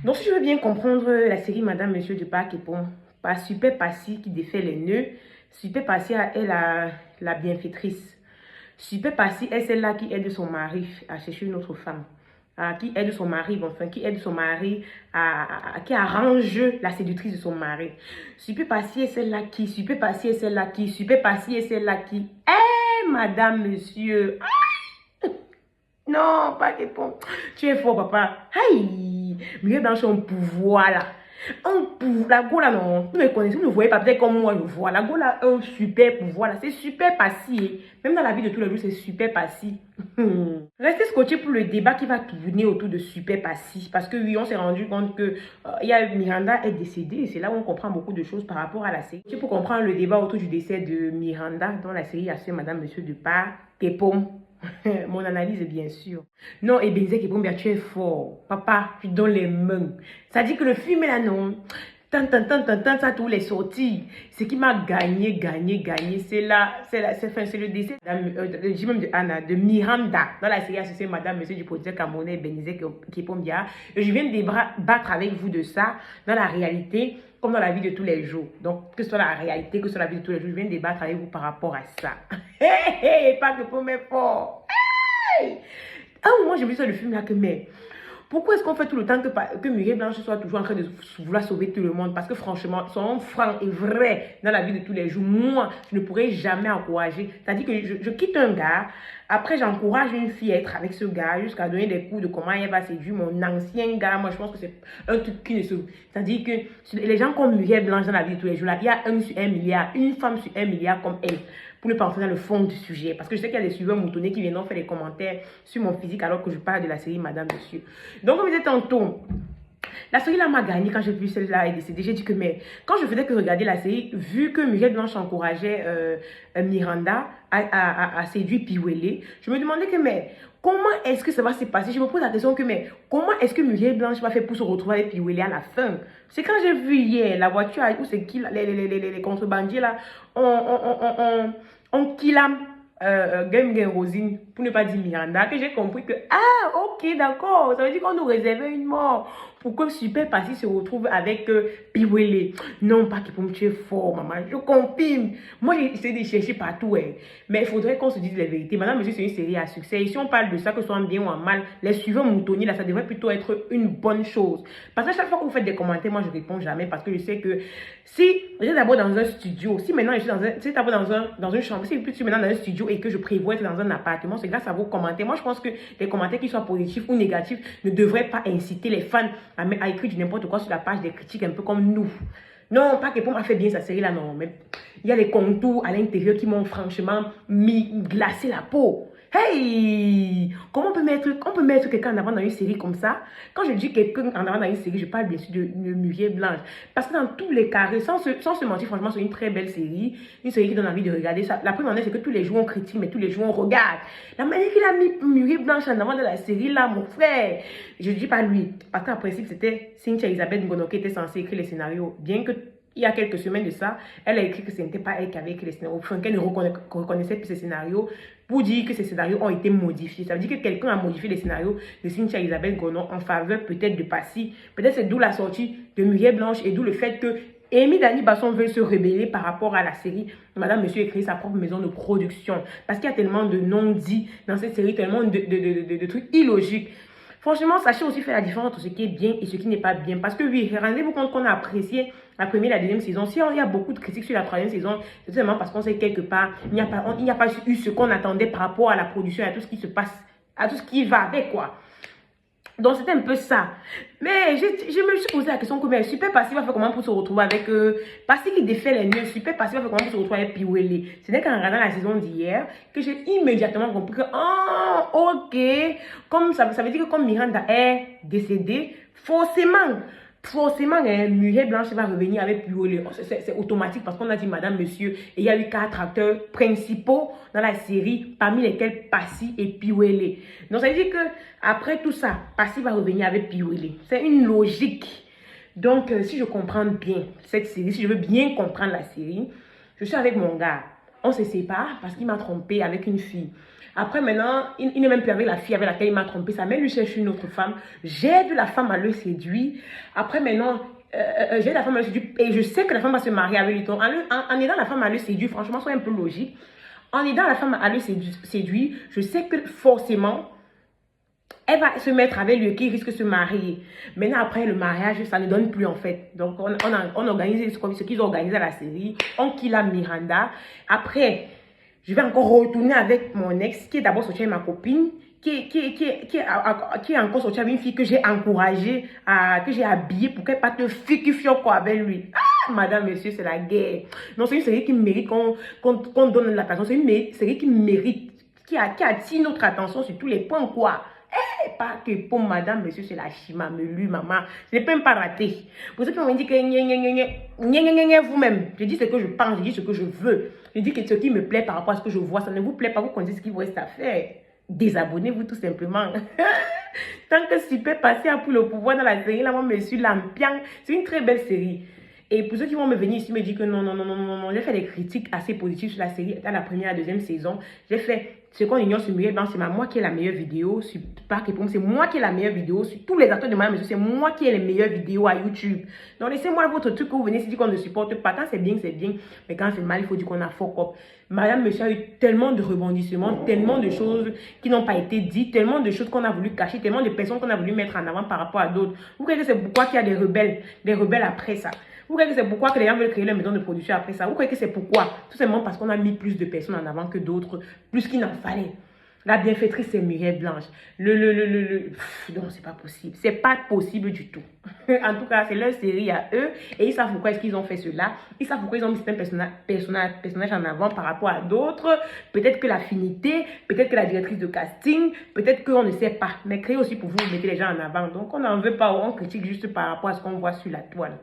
Donc, si je veux bien comprendre la série Madame, Monsieur de Parc et Pont, par Super Passy qui défait les nœuds, Super Passy est la bienfaitrice. Super Passy est celle-là qui aide son mari à chercher une autre femme. Qui aide son mari, enfin, qui aide son mari, qui arrange la séductrice de son mari. Super Passy est celle-là qui, Super Passy est celle-là qui, Super Passy est celle-là qui. Eh, Madame, Monsieur. Non, pas que bon. Tu es fort, papa. Hey, Mireille Blanche a un pouvoir là. Un pouvoir. La go là, non. Vous me connaissez, vous ne voyez pas peut-être comme moi, je vois. La go là a un super pouvoir là. C'est super passé. Même dans la vie de tous les jours, c'est super passé. Restez scotché pour le débat qui va tourner autour de super passé. Parce que oui, on s'est rendu compte que Miranda est décédée. Et c'est là où on comprend beaucoup de choses par rapport à la série. Pour comprendre le débat autour du décès de Miranda dans la série Assez Madame, Monsieur de Pas, Pépom. Mon analyse est bien sûr. Non, et Benzek et Bombia, tu es fort. Papa, tu donnes les mains. Ça dit que le film est là, non. Tant, ça tous les sorties. Ce qui m'a gagné. C'est le décès de Anna, de Miranda, dans la série associée Madame, Monsieur du producteur Camerounais, Benzek et Bombia. Je viens de débattre avec vous de ça, dans la réalité, comme dans la vie de tous les jours. Donc, que ce soit la réalité, que ce soit la vie de tous les jours, je viens de débattre avec vous par rapport à ça. Pas que pour mes forts. À un moment, je me dis sur le film là que, mais pourquoi est-ce qu'on fait tout le temps que Mireille Blanche soit toujours en train de vouloir sauver tout le monde? Parce que franchement, son franc et vrai dans la vie de tous les jours. Moi, je ne pourrais jamais encourager. C'est-à-dire que je quitte un gars, après j'encourage une fille à être avec ce gars jusqu'à donner des coups de comment elle va séduire mon ancien gars. Moi, je pense que c'est un truc qui ne se... C'est-à-dire que les gens comme Mireille Blanche dans la vie de tous les jours, là, il y a 1 sur 1 milliard, une femme sur 1 milliard comme elle. Pour ne pas entrer dans le fond du sujet. Parce que je sais qu'il y a des suiveurs moutonnés qui viennent faire des commentaires sur mon physique alors que je parle de la série Madame, Monsieur. Donc, comme je disais tantôt, la série là m'a gagné quand j'ai vu celle-là et décédée. J'ai dit que, mais quand je faisais que regarder la série, vu que Mireille Blanche encourageait Miranda à séduire Piwele, je me demandais que, mais comment est-ce que ça va se passer? Je me pose la question que, mais comment est-ce que Mireille Blanche va faire pour se retrouver avec Piwele à la fin? C'est quand j'ai vu hier la voiture, où c'est qui, les contrebandiers là, on kidnappe Game Rosine, pour ne pas dire Miranda, que j'ai compris que, ah, ok, d'accord, ça veut dire qu'on nous réservait une mort pour que Super Passy se retrouve avec Piwele. Non, pas que pour me tuer fort, maman, je confirme. Moi, j'ai essayé de chercher partout, hein. Mais il faudrait qu'on se dise la vérité. Madame, Monsieur, c'est une série à succès. Et si on parle de ça, que ce soit en bien ou en mal, les suivants moutonniers, là, ça devrait plutôt être une bonne chose. Parce que chaque fois que vous faites des commentaires, moi, je réponds jamais parce que je sais que si j'étais d'abord dans un studio, si maintenant je suis dans une chambre, si je suis maintenant dans un studio et que je prévois être dans un appartement, c'est grâce à vos commentaires. Moi, je pense que les commentaires qui soient positifs ou négatifs ne devraient pas inciter les fans à écrire du n'importe quoi sur la page des critiques, un peu comme nous. Non, pas que pour m'a fait bien sa série là, non. Mais il y a les contours à l'intérieur qui m'ont franchement glacé la peau. Hey! Comment on peut mettre quelqu'un en avant dans une série comme ça? Quand je dis quelqu'un en avant dans une série, je parle bien sûr de Mireille Blanche. Parce que dans tous les carrés, sans se mentir, franchement, c'est une très belle série. Une série qui donne envie de regarder ça. La première année, c'est que tous les jours on critique, mais tous les jours on regarde. La manière qu'il a mis Mireille Blanche en avant de la série là, mon frère. Je ne dis pas lui. Parce qu'en principe, c'était Cynthia Elisabeth Ngono qui était censée écrire les scénarios. Bien que il y a quelques semaines de ça, elle a écrit que ce n'était pas elle qui avait écrit les scénarios, enfin, qu'elle ne reconnaissait plus ses scénarios pour dire que ces scénarios ont été modifiés. Ça veut dire que quelqu'un a modifié les scénarios de Cynthia Elisabeth Gonon en faveur peut-être de Passy. Peut-être c'est d'où la sortie de Mireille Blanche et d'où le fait que Amy Dani Basson veut se rebeller par rapport à la série Madame Monsieur a créé sa propre maison de production. Parce qu'il y a tellement de non-dits dans cette série, tellement de trucs illogiques. Franchement, sachez aussi faire la différence entre ce qui est bien et ce qui n'est pas bien. Parce que oui, rendez-vous compte qu'on a apprécié la première et la deuxième saison. Si il y a beaucoup de critiques sur la troisième saison, c'est seulement parce qu'on sait quelque part, il n'y a pas eu ce qu'on attendait par rapport à la production et à tout ce qui se passe, à tout ce qui va avec, quoi. Donc, c'était un peu ça. Mais je me suis posé la question que Super Passy va faire comment pour se retrouver avec... Passy qui défait les nœuds, Super Passy va faire comment pour se retrouver avec Piwele. C'était qu'en regardant la saison d'hier que j'ai immédiatement compris que... Ah, ok. Comme ça veut dire que comme Miranda est décédée, forcément, Mireille Blanche va revenir avec Piwele. C'est automatique parce qu'on a dit Madame, Monsieur. Et il y a eu 4 acteurs principaux dans la série, parmi lesquels Passy et Piwele. Donc ça veut dire que après tout ça, Passy va revenir avec Piwele. C'est une logique. Donc si je comprends bien cette série, si je veux bien comprendre la série, je suis avec mon gars. On se sépare parce qu'il m'a trompé avec une fille. Après, maintenant, il n'est même plus avec la fille avec laquelle il m'a trompé. Sa mère lui cherche une autre femme. J'aide la femme à le séduire. Après, maintenant, j'aide la femme à le séduire. Et je sais que la femme va se marier avec lui. Donc, en aidant la femme à le séduire, franchement, sois un peu logique. En aidant la femme à le séduire, je sais que forcément, elle va se mettre avec lui qui risque de se marier. Maintenant, après le mariage, ça ne donne plus en fait. Donc, on organise ce qu'ils ont organisé à la série. On kill la Miranda. Après, je vais encore retourner avec mon ex, qui est d'abord sorti avec ma copine, qui est encore sorti avec une fille que j'ai encouragée, que j'ai habillée pour qu'elle parte fille quoi avec lui. Ah, madame, monsieur, c'est la guerre. Non, c'est une série qui mérite qu'on donne l'attention. C'est une série qui mérite, qui attire notre attention sur tous les points, quoi. Pas que pour madame, monsieur, c'est la chima, me lui, maman. Je n'ai même pas raté. Pour ceux qui m'ont dit que vous-même, je dis ce que je pense, je dis ce que je veux. Je dis que ce qui me plaît par rapport à ce que je vois, ça ne vous plaît pas, vous connaissez ce qu'il vous reste à faire. Désabonnez-vous tout simplement. Tant que Super Passé a pris le pouvoir dans la série, là, moi, monsieur Lampiang, c'est une très belle série. Et pour ceux qui vont me venir ici me dire que non, j'ai fait des critiques assez positives sur la série dans la première et la deuxième saison. J'ai fait ce qu'on ignore sur Muriel Blanc, c'est moi qui ai la meilleure vidéo sur Parc et Pomme, c'est moi qui ai la meilleure vidéo sur tous les acteurs de Madame Monsieur, c'est moi qui ai les meilleures vidéos à YouTube. Donc laissez-moi votre truc que vous venez dire qu'on ne supporte pas. Quand c'est bien, mais quand c'est mal, il faut dire qu'on a fuck up. Madame Monsieur a eu tellement de rebondissements, tellement de choses qui n'ont pas été dites, tellement de choses qu'on a voulu cacher, tellement de personnes qu'on a voulu mettre en avant par rapport à d'autres. Vous croyez que c'est pourquoi qu'il y a des rebelles après ça? Vous croyez que c'est pourquoi que les gens veulent créer leur maison de production après ça? Vous croyez que c'est pourquoi? Tout simplement parce qu'on a mis plus de personnes en avant que d'autres, plus qu'il n'en fallait. La bienfaitrice, c'est Muriel Blanche. Non, c'est pas possible. C'est pas possible du tout. En tout cas, c'est leur série à eux. Et ils savent pourquoi est-ce qu'ils ont fait cela. Ils savent pourquoi ils ont mis certains personnages en avant par rapport à d'autres. Peut-être que l'affinité, peut-être que la directrice de casting, peut-être qu'on ne sait pas. Mais créer aussi pour vous, mettez les gens en avant. Donc, on n'en veut pas, on critique juste par rapport à ce qu'on voit sur la toile.